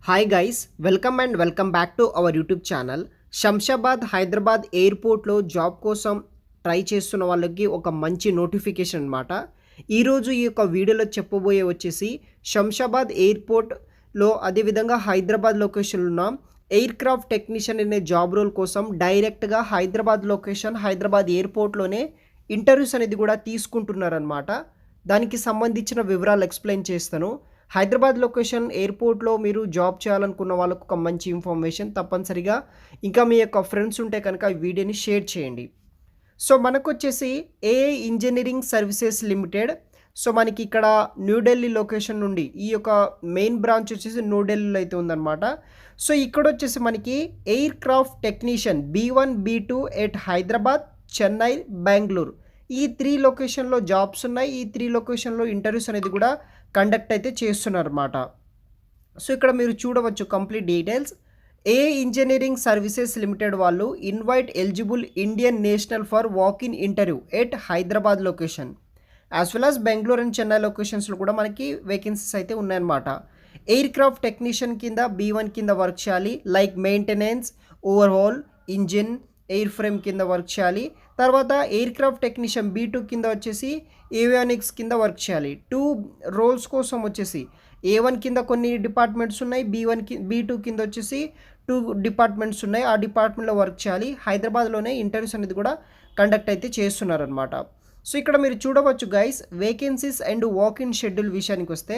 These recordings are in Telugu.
Hi guys, welcome back to our YouTube channel. Shamshabad Hyderabad ఎయిర్పోర్ట్లో జాబ్ కోసం ట్రై చేస్తున్న వాళ్ళకి ఒక మంచి నోటిఫికేషన్ అనమాట. ఈరోజు ఈ యొక్క వీడియోలో చెప్పబోయే వచ్చేసి శంషాబాద్ ఎయిర్పోర్ట్లో అదేవిధంగా హైదరాబాద్ లొకేషన్లో ఉన్న ఎయిర్ క్రాఫ్ట్ టెక్నీషియన్ అనే జాబ్ రోల్ కోసం డైరెక్ట్గా హైదరాబాద్ లొకేషన్ హైదరాబాద్ ఎయిర్పోర్ట్లోనే ఇంటర్వ్యూస్ అనేది కూడా తీసుకుంటున్నారనమాట. దానికి సంబంధించిన వివరాలు ఎక్స్ప్లెయిన్ చేస్తాను. హైదరాబాద్ లొకేషన్ ఎయిర్పోర్ట్లో మీరు జాబ్ చేయాలనుకున్న వాళ్ళకు ఒక మంచి ఇన్ఫర్మేషన్. తప్పనిసరిగా ఇంకా మీ యొక్క ఫ్రెండ్స్ ఉంటే కనుక ఈ వీడియోని షేర్ చేయండి. సో మనకు వచ్చేసి AI engineering services limited. So మనకి ఇక్కడ న్యూఢిల్లీ లొకేషన్ నుండి ఈ యొక్క మెయిన్ బ్రాంచ్ వచ్చేసి న్యూఢిల్లీలో అయితే ఉందన్నమాట. సో ఇక్కడ వచ్చేసి మనకి air craft technician B1 B2 at Hyderabad, Chennai, Bengaluru ఈ 3 లొకేషన్లో జాబ్స్ ఉన్నాయి. ఈ 3 లొకేషన్లో ఇంటర్వ్యూస్ అనేది కూడా కండక్ట్ అయితే చేస్తున్నారన్నమాట. సో ఇక్కడ మీరు చూడవచ్చు complete details. AI engineering services limited వాళ్ళు invite eligible Indian national for walk in interview at Hyderabad location as well as Bengaluru and Chennai లొకేషన్స్లో కూడా మనకి వేకెన్సీస్ అయితే ఉన్నాయన్నమాట. ఎయిర్ క్రాఫ్ట్ టెక్నీషియన్ కింద B1 కింద వర్క్ చేయాలి. Like maintenance, overhaul, engine, air frame కింద వర్క్ చేయాలి. తర్వాత ఎయిర్ క్రాఫ్ట్ టెక్నీషియన్ B2 కింద వచ్చేసి ఏవియానిక్స్ కింద వర్క్ చేయాలి. 2 రోల్స్ కోసం వచ్చేసి A1 కింద కొన్ని డిపార్ట్మెంట్స్ ఉన్నాయి, B2 కింద వచ్చేసి 2 డిపార్ట్మెంట్స్ ఉన్నాయి. ఆ డిపార్ట్మెంట్లో వర్క్ చేయాలి. హైదరాబాద్లోనే ఇంటర్వ్యూస్ అనేది కూడా కండక్ట్ అయితే చేస్తున్నారనమాట. సో ఇక్కడ మీరు చూడవచ్చు guys, vacancies and walk in schedule విషయానికి వస్తే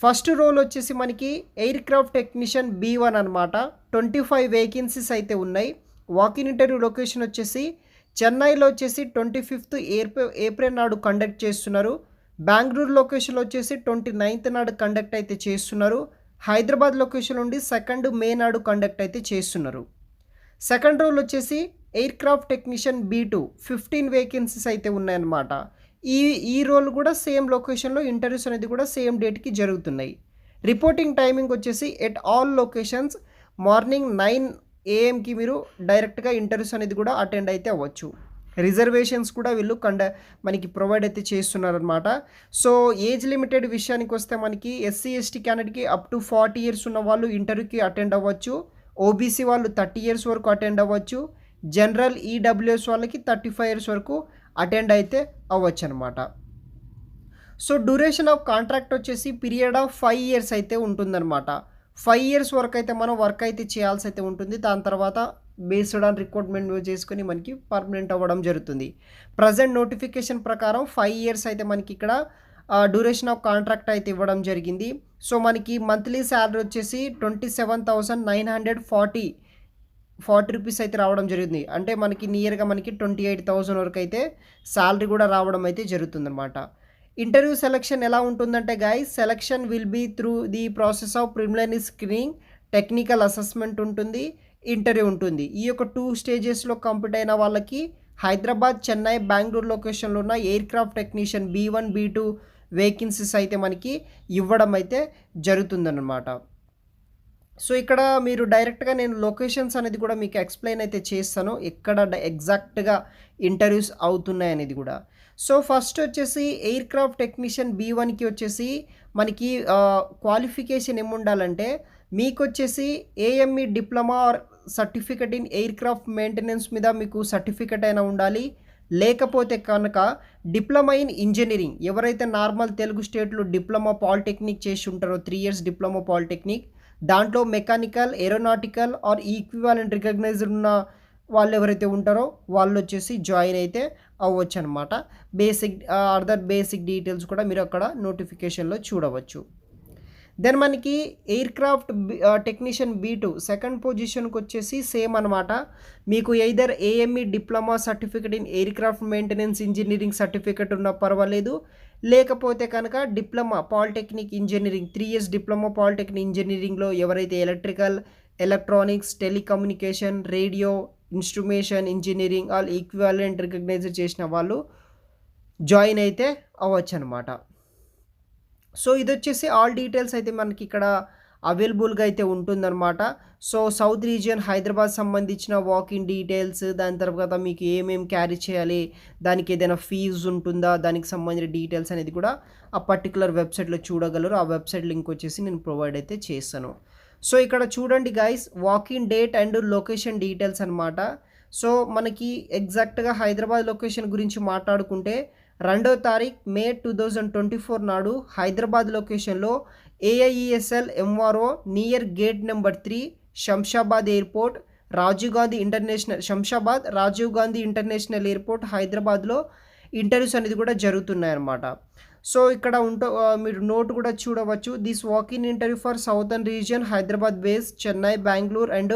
ఫస్ట్ రోల్ వచ్చేసి మనకి ఎయిర్ క్రాఫ్ట్ టెక్నీషియన్ B1 అనమాట. 25 వేకెన్సీస్ అయితే ఉన్నాయి. వాకిన్ ఇంటర్వ్యూ లొకేషన్ వచ్చేసి చెన్నైలో వచ్చేసి 25th ఏప్రిల్ నాడు కండక్ట్ చేస్తున్నారు. బెంగళూరు లొకేషన్లో వచ్చేసి 29th నాడు కండక్ట్ అయితే చేస్తున్నారు. హైదరాబాద్ లొకేషన్ నుండి 2nd మే నాడు కండక్ట్ అయితే చేస్తున్నారు. సెకండ్ రోల్ వచ్చేసి aircraft technician B2 15 vacancies అయితే ఉన్నాయన్నమాట. ఈ రోల్ కూడా సేమ్ లొకేషన్లో ఇంటర్వ్యూస్ అనేది కూడా సేమ్ డేట్కి జరుగుతున్నాయి. రిపోర్టింగ్ టైమింగ్ వచ్చేసి at all locations morning 9 AM మీరు డైరెక్ట్గా ఇంటర్వ్యూస్ అనేది కూడా అటెండ్ అయితే అవ్వచ్చు. రిజర్వేషన్స్ కూడా వీళ్ళు మనకి ప్రొవైడ్ అయితే చేస్తున్నారనమాట. సో ఏజ్ లిమిటెడ్ విషయానికి వస్తే మనకి SC/ST క్యాండిడేట్కి అప్ టు 40 ఇయర్స్ ఉన్న వాళ్ళు ఇంటర్వ్యూకి అటెండ్ అవ్వచ్చు. OBC వాళ్ళు 30 ఇయర్స్ వరకు అటెండ్ అవ్వచ్చు. జనరల్ EWS వాళ్ళకి 35 ఇయర్స్ వరకు అటెండ్ అయితే అవ్వచ్చు అనమాట. సో డ్యూరేషన్ ఆఫ్ కాంట్రాక్ట్ వచ్చేసి పీరియడ్ ఆఫ్ 5 ఇయర్స్ అయితే ఉంటుందన్నమాట. 5 ఇయర్స్ వరకు అయితే మనం వర్క్ అయితే చేయాల్సి అయితే ఉంటుంది. దాని తర్వాత బేస్డ్ ఆన్ రిక్రూట్మెంట్ చేసుకొని మనకి పర్మనెంట్ అవ్వడం జరుగుతుంది. ప్రజెంట్ నోటిఫికేషన్ ప్రకారం 5 ఇయర్స్ అయితే మనకి ఇక్కడ డ్యూరేషన్ ఆఫ్ కాంట్రాక్ట్ అయితే ఇవ్వడం జరిగింది. సో మనకి మంత్లీ శాలరీ వచ్చేసి 27,940 రూపీస్ అయితే రావడం జరిగింది. అంటే మనకి నియర్గా మనకి 28,000 వరకు అయితే శాలరీ కూడా రావడం అయితే జరుగుతుందన్నమాట. ఇంటర్వ్యూ సెలక్షన్ ఎలా ఉంటుందంటే guys, selection will be through the process of preliminary screening, technical assessment ఉంటుంది, ఇంటర్వ్యూ ఉంటుంది. ఈ యొక్క 2 స్టేజెస్లో కంప్లీట్ అయిన వాళ్ళకి హైదరాబాద్, చెన్నై, బెంగళూరు లొకేషన్లో ఉన్న air craft technician B1 B2 vacancies అయితే మనకి ఇవ్వడం అయితే జరుగుతుందన్నమాట. సో ఇక్కడ మీరు డైరెక్ట్గా నేను లొకేషన్స్ అనేది కూడా మీకు ఎక్స్ప్లెయిన్ అయితే చేస్తాను, ఎక్కడ ఎగ్జాక్ట్గా ఇంటర్వ్యూస్ అవుతున్నాయి అనేది కూడా. సో ఫస్ట్ వచ్చేసి ఎయిర్ క్రాఫ్ట్ టెక్నీషియన్ B1కి వచ్చేసి మనకి క్వాలిఫికేషన్ ఏముండాలంటే మీకు వచ్చేసి AME diploma or certificate in aircraft maintenance మీద మీకు సర్టిఫికెట్ అయినా ఉండాలి. లేకపోతే కనుక డిప్లొమా ఇన్ ఇంజనీరింగ్, ఎవరైతే నార్మల్ తెలుగు స్టేట్లో డిప్లొమా పాలిటెక్నిక్ చేసి ఉంటారో 3 ఇయర్స్ డిప్లొమా పాలిటెక్నిక్, దాంట్లో mechanical, aeronautical or equivalent recognized ఉన్న వాళ్ళు ఎవరైతే ఉంటారో వాళ్ళు వచ్చేసి జాయిన్ అయితే అవ్వచ్చు అనమాట. అదర్ బేసిక్ డీటెయిల్స్ కూడా మీరు అక్కడ నోటిఫికేషన్లో చూడవచ్చు. దెన్ మనకి air craft technician B2 second పొజిషన్కి వచ్చేసి సేమ్ అనమాట. మీకు either AME diploma certificate in aircraft maintenance engineering certificate ఉన్నా పర్వాలేదు. లేకపోతే కనుక diploma polytechnic engineering 3 years diploma polytechnic ఇంజనీరింగ్లో ఎవరైతే electrical, electronics, telecommunication, radio, instrumentation engineering all equivalent recognize చేసిన వాళ్ళు జాయిన్ అయితే అవ్వచ్చు అనమాట. సో ఇది వచ్చేసి ఆల్ డీటెయిల్స్ అయితే మనకి ఇక్కడ అవైలబుల్గా అయితే ఉంటుందన్నమాట. సో సౌత్ రీజియన్ హైదరాబాద్ సంబంధించిన వాకింగ్ డీటెయిల్స్, దాని తర్వాత మీకు ఏమేమి క్యారీ చేయాలి, దానికి ఏదైనా ఫీజు ఉంటుందా, దానికి సంబంధించిన డీటెయిల్స్ అనేది కూడా ఆ పర్టికులర్ వెబ్సైట్లో చూడగలరు. ఆ వెబ్సైట్ లింక్ వచ్చేసి నేను ప్రొవైడ్ అయితే చేస్తాను. సో ఇక్కడ చూడండి guys, walking date and location details అనమాట. సో మనకి ఎగ్జాక్ట్గా హైదరాబాద్ లొకేషన్ గురించి మాట్లాడుకుంటే 2వ తారీఖు మే 2024 నాడు హైదరాబాద్ లొకేషన్లో AIESL MRO near gate number 3 Shamshabad airport, Rajiv Gandhi international airport హైదరాబాద్లో ఇంటర్వ్యూస్ అనేది కూడా జరుగుతున్నాయి అన్నమాట. సో ఇక్కడ మీరు నోట్ కూడా చూడవచ్చు. This walk in interview for southern region Hyderabad base Chennai, Bengaluru and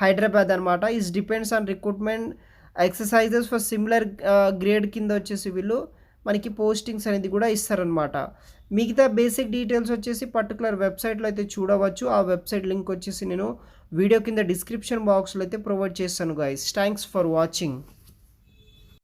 Hyderabad అనమాట. Is depends on recruitment exercises for similar grade కింద వచ్చేసి వీళ్ళు మనకి పోస్టింగ్స్ అనేది కూడా ఇస్తారనమాట. మిగతా బేసిక్ డీటెయిల్స్ వచ్చేసి పర్టికులర్ వెబ్సైట్లో అయితే చూడవచ్చు. ఆ వెబ్సైట్ లింక్ వచ్చేసి నేను వీడియో కింద డిస్క్రిప్షన్ బాక్స్లో అయితే ప్రొవైడ్ చేస్తాను గైస్. Thanks for watching.